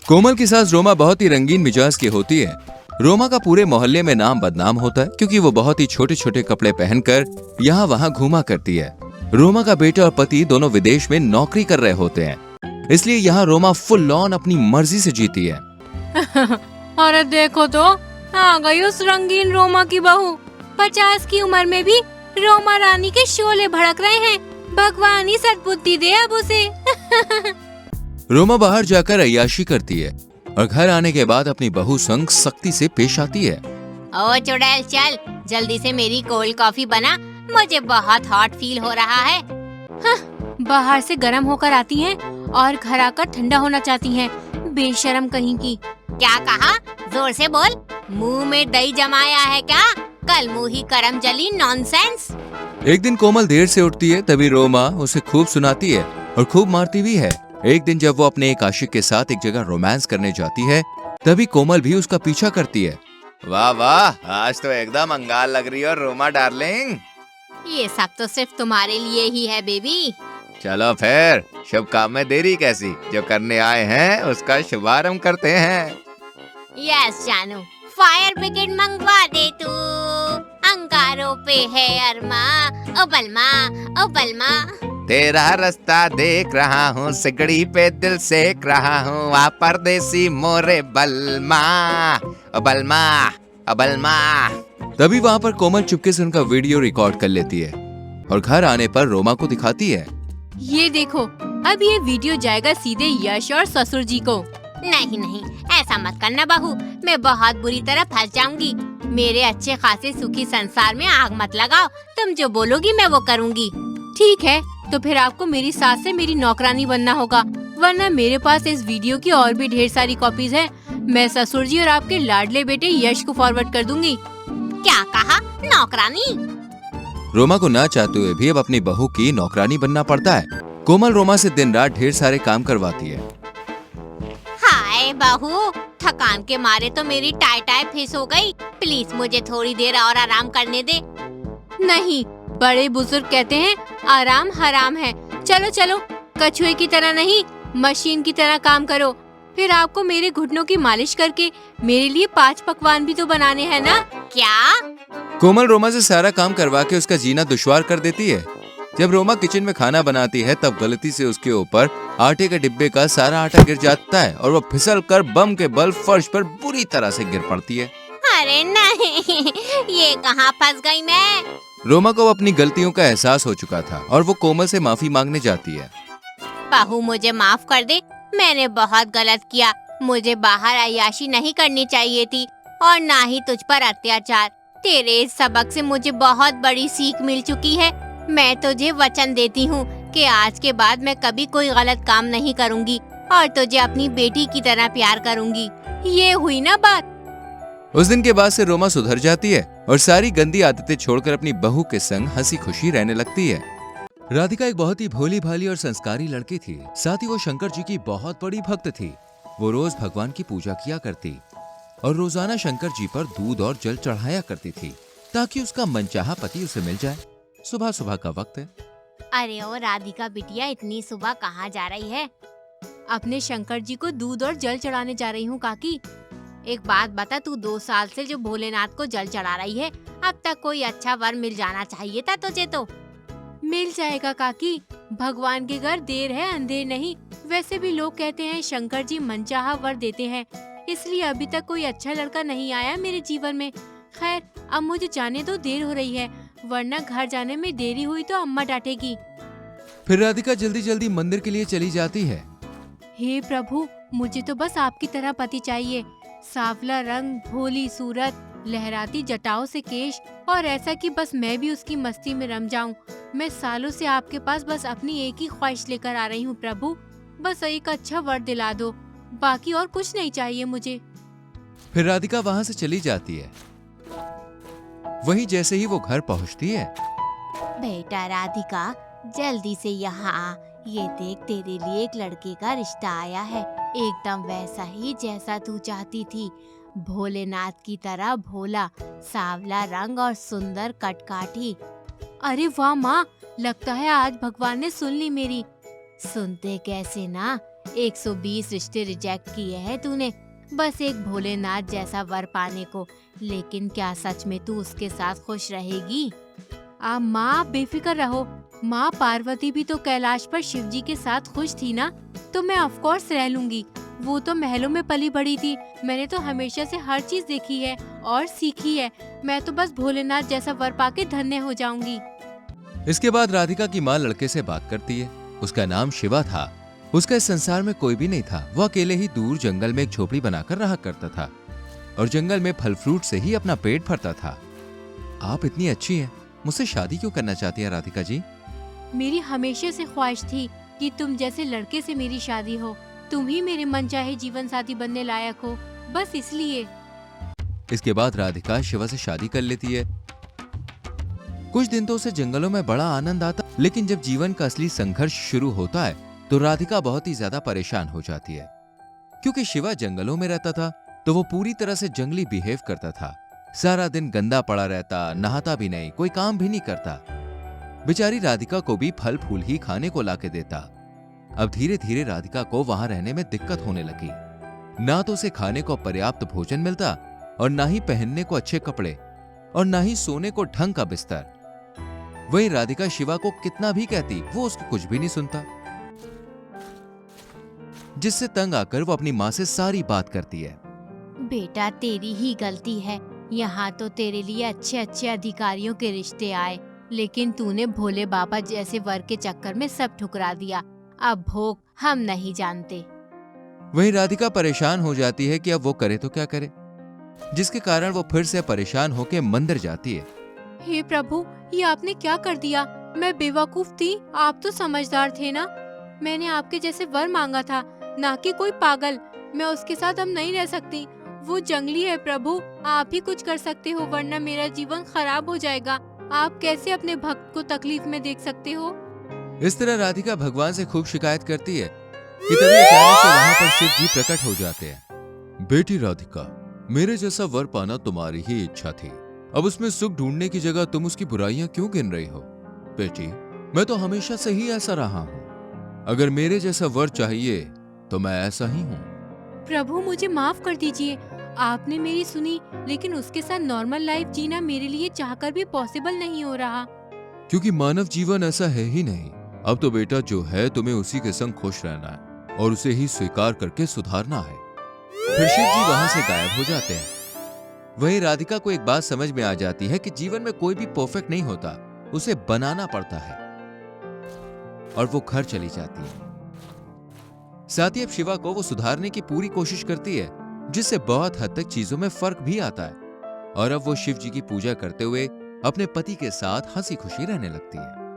कोमल की सास रोमा बहुत ही रंगीन मिजाज की होती है। रोमा का पूरे मोहल्ले में नाम बदनाम होता है क्योंकि वो बहुत ही छोटे छोटे कपड़े पहनकर यहाँ वहाँ घूमा करती है। रोमा का बेटा और पति दोनों विदेश में नौकरी कर रहे होते हैं, इसलिए यहाँ रोमा फुल ऑन अपनी मर्जी से जीती है। अरे देखो तो, आ गई उस रंगीन रोमा की बहू। 50 की उम्र में भी रोमा रानी के शोले भड़क रहे हैं। भगवान ही सद्बुद्धि दे अब उसे। रोमा बाहर जाकर अय्याशी करती है और घर आने के बाद अपनी बहू संग सख्ती से पेश आती है। ओ चुड़ैल, चल जल्दी से मेरी कोल्ड कॉफी बना, मुझे बहुत हॉट फील हो रहा है। बाहर से गर्म होकर आती हैं और घर आकर ठंडा होना चाहती हैं। बेशरम कहीं की। क्या कहा? जोर से बोल। मुंह में दही जमाया है क्या? कल मुंह ही करम जली। नॉनसेंस। एक दिन कोमल देर से उठती है, तभी रोमा उसे खूब सुनाती है और खूब मारती भी है। एक दिन जब वो अपने एक आशिक के साथ एक जगह रोमांस करने जाती है, तभी कोमल भी उसका पीछा करती है। वाह वाह, आज तो एकदम अंगार लग रही हो रोमा डार्लिंग। ये सब तो सिर्फ तुम्हारे लिए ही है बेबी। चलो फिर शुभ काम में देरी कैसी, जो करने आए हैं उसका शुभारंभ करते हैं। यस जानू, फायर ब्रिगेड मंगवा दे तू। अंगारों पे है अरमा, ओ बलमा, ओ बलमा। तेरा रास्ता देख रहा हूँ, सिगड़ी पे दिल सेक रहा हूँ, आ परदेसी मोरे बलमा, ओ बलमा, ओ बलमा। तभी वहाँ पर कोमल चुपके से उनका वीडियो रिकॉर्ड कर लेती है और घर आने पर रोमा को दिखाती है। ये देखो, अब ये वीडियो जाएगा सीधे यश और ससुर जी को। नहीं नहीं, ऐसा मत करना बहू, मैं बहुत बुरी तरह फंस जाऊंगी। मेरे अच्छे खासे सुखी संसार में आग मत लगाओ। तुम जो बोलोगी मैं वो करूंगी। ठीक है, तो फिर आपको मेरी सास से मेरी नौकरानी बनना होगा, वरना मेरे पास इस वीडियो की और भी ढेर सारी कॉपीज हैं। मैं ससुर जी और आपके लाडले बेटे यश को फॉरवर्ड कर दूंगी। क्या कहा? नौकरानी? रोमा को ना चाहते हुए भी अब अपनी बहू की नौकरानी बनना पड़ता है। कोमल रोमा से दिन रात ढेर सारे काम करवाती है। हाय बहू, थकान के मारे तो मेरी टाई टाई फिस हो गई। प्लीज मुझे थोड़ी देर और आराम करने दे। नहीं, बड़े बुजुर्ग कहते हैं आराम हराम है। चलो चलो, कछुए की तरह नहीं, मशीन की तरह काम करो। फिर आपको मेरे घुटनों की मालिश करके मेरे लिए 5 पकवान भी तो बनाने हैं ना? क्या? कोमल रोमा से सारा काम करवा के उसका जीना दुश्वार कर देती है। जब रोमा किचन में खाना बनाती है, तब गलती से उसके ऊपर आटे के डिब्बे का सारा आटा गिर जाता है और वो फिसल कर बम के बल फर्श पर बुरी तरह से गिर पड़ती है। अरे नहीं, ये कहाँ फंस गई मैं? रोमा को अपनी गलतियों का एहसास हो चुका था और वो कोमल से माफी मांगने जाती है। बहू मुझे माफ कर दे, मैंने बहुत गलत किया। मुझे बाहर अय्याशी नहीं करनी चाहिए थी और ना ही तुझ पर अत्याचार। तेरे इस सबक से मुझे बहुत बड़ी सीख मिल चुकी है। मैं तुझे वचन देती हूँ कि आज के बाद मैं कभी कोई गलत काम नहीं करूँगी और तुझे अपनी बेटी की तरह प्यार करूँगी। ये हुई ना बात? उस दिन के बाद से रोमा सुधर जाती है और सारी गंदी आदतें छोड़कर अपनी बहू के संग हंसी खुशी रहने लगती है। राधिका एक बहुत ही भोली भाली और संस्कारी लड़की थी। साथ ही वो शंकर जी की बहुत बड़ी भक्त थी। वो रोज भगवान की पूजा किया करती और रोजाना शंकर जी पर दूध और जल चढ़ाया करती थी ताकि उसका मनचाहा पति उसे मिल जाए। सुबह सुबह का वक्त है। अरे ओ राधिका बिटिया, इतनी सुबह कहाँ जा रही है? अपने शंकर जी को दूध और जल चढ़ाने जा रही हूँ काकी। एक बात बता, तू 2 साल से जो भोलेनाथ को जल चढ़ा रही है, अब तक कोई अच्छा वर मिल जाना चाहिए था तुझे। तो मिल जाएगा काकी, भगवान के घर देर है अंधेर नहीं। वैसे भी लोग कहते हैं शंकर जी मनचाहा वर देते हैं, इसलिए अभी तक कोई अच्छा लड़का नहीं आया मेरे जीवन में। खैर, अब मुझे जाने दो, देर हो रही है, वरना घर जाने में देरी हुई तो अम्मा डांटेगी। फिर राधिका जल्दी जल्दी मंदिर के लिए चली जाती है। हे प्रभु, मुझे तो बस आपकी तरह पति चाहिए। सांवला रंग, भोली सूरत, लहराती जटाओं से केश, और ऐसा कि बस मैं भी उसकी मस्ती में रम जाऊं। मैं सालों से आपके पास बस अपनी एक ही ख्वाहिश लेकर आ रही हूँ प्रभु, बस एक अच्छा वर दिला दो, बाकी और कुछ नहीं चाहिए मुझे। फिर राधिका वहाँ से चली जाती है। वहीं जैसे ही वो घर पहुँचती है, बेटा राधिका, जल्दी से यहाँ आ। ये देख, तेरे लिए एक लड़के का रिश्ता आया है, एकदम वैसा ही जैसा तू चाहती थी। भोलेनाथ की तरह भोला, सांवला रंग और सुंदर कटकाठी। अरे वाह माँ, लगता है आज भगवान ने सुन ली मेरी। सुनते कैसे ना, 120 रिश्ते रिजेक्ट किए हैं तूने, बस एक भोलेनाथ जैसा वर पाने को। लेकिन क्या सच में तू उसके साथ खुश रहेगी? माँ बेफिक्र रहो। माँ पार्वती भी तो कैलाश पर शिव जी के साथ खुश थी ना, तो मैं ऑफ कोर्स रह लूंगी। वो तो महलों में पली बड़ी थी, मैंने तो हमेशा से हर चीज देखी है और सीखी है। मैं तो बस भोलेनाथ जैसा वर पाके धन्य हो जाऊंगी। इसके बाद राधिका की माँ लड़के से बात करती है। उसका नाम शिवा था। उसका इस संसार में कोई भी नहीं था। वो अकेले ही दूर जंगल में एक झोपड़ी बनाकर रहा करता था और जंगल में फल फ्रूट से ही अपना पेट भरता था। आप इतनी अच्छी हैं, मुझसे शादी क्यों करना चाहती हैं राधिका जी? मेरी हमेशा से ख्वाहिश थी कि तुम जैसे लड़के से मेरी शादी हो। तुम ही मेरे मनचाहे जीवन साथी बनने लायक हो, बस इसलिए। इसके बाद राधिका शिवा से शादी कर लेती है। कुछ दिन तो उसे जंगलों में बड़ा आनंद आता, लेकिन जब जीवन का असली संघर्ष शुरू होता है तो राधिका बहुत ही ज्यादा परेशान हो जाती है। क्योंकि शिवा जंगलों में रहता था तो वो पूरी तरह से जंगली बिहेव करता था। सारा दिन गंदा पड़ा रहता, नहाता भी नहीं, कोई काम भी नहीं करता। बेचारी राधिका को भी फल फूल ही खाने को लाके देता। अब धीरे धीरे राधिका को वहां रहने में दिक्कत होने लगी। ना तो उसे खाने को पर्याप्त भोजन मिलता और ना ही पहनने को अच्छे कपड़े और ना ही सोने को ढंग का बिस्तर। वहीं राधिका शिवा को कितना भी कहती, वो उसको कुछ भी नहीं सुनता, जिससे तंग आकर वो अपनी माँ से सारी बात करती है। बेटा तेरी ही गलती है, यहाँ तो तेरे लिए अच्छे अच्छे अधिकारियों के रिश्ते आए, लेकिन तूने भोले बाबा जैसे वर के चक्कर में सब ठुकरा दिया। अब भोग हम नहीं जानते। वहीं राधिका परेशान हो जाती है कि अब वो करे तो क्या करे, जिसके कारण वो फिर से परेशान होकर मंदिर जाती है। हे प्रभु, ये आपने क्या कर दिया? मैं बेवकूफ थी, आप तो समझदार थे ना। मैंने आपके जैसे वर मांगा था, ना कि कोई पागल। मैं उसके साथ अब नहीं रह सकती। वो जंगली है प्रभु, आप ही कुछ कर सकते हो, वरना मेरा जीवन खराब हो जाएगा। आप कैसे अपने भक्त को तकलीफ में देख सकते हो? इस तरह राधिका भगवान से खूब शिकायत करती है कि तभी अचानक से वहां पर शिव जी प्रकट हो जाते हैं। बेटी राधिका, मेरे जैसा वर पाना तुम्हारी ही इच्छा थी। अब उसमें सुख ढूंढने की जगह तुम उसकी बुराइयां क्यों गिन रही हो? बेटी, मैं तो हमेशा से ही ऐसा रहा हूँ। अगर मेरे जैसा वर चाहिए तो मैं ऐसा ही हूँ। प्रभु मुझे माफ कर दीजिए, आपने मेरी सुनी, लेकिन उसके साथ नॉर्मल लाइफ जीना मेरे लिए चाहकर भी पॉसिबल नहीं हो रहा। क्योंकि मानव जीवन ऐसा है ही नहीं। अब तो बेटा जो है तुम्हें उसी के संग खुश रहना है और उसे ही स्वीकार करके सुधारना है। फिर शिव जी वहां से गायब हो जाते हैं। वहीं राधिका को एक बात समझ में आ जाती है कि जीवन में कोई भी परफेक्ट नहीं होता, उसे बनाना पड़ता है, और वो घर चली जाती है। साथ ही अब शिवा को वो सुधारने की पूरी कोशिश करती है, जिससे बहुत हद तक चीजों में फर्क भी आता है। और अब वो शिव जी की पूजा करते हुए अपने पति के साथ हंसी खुशी रहने लगती है।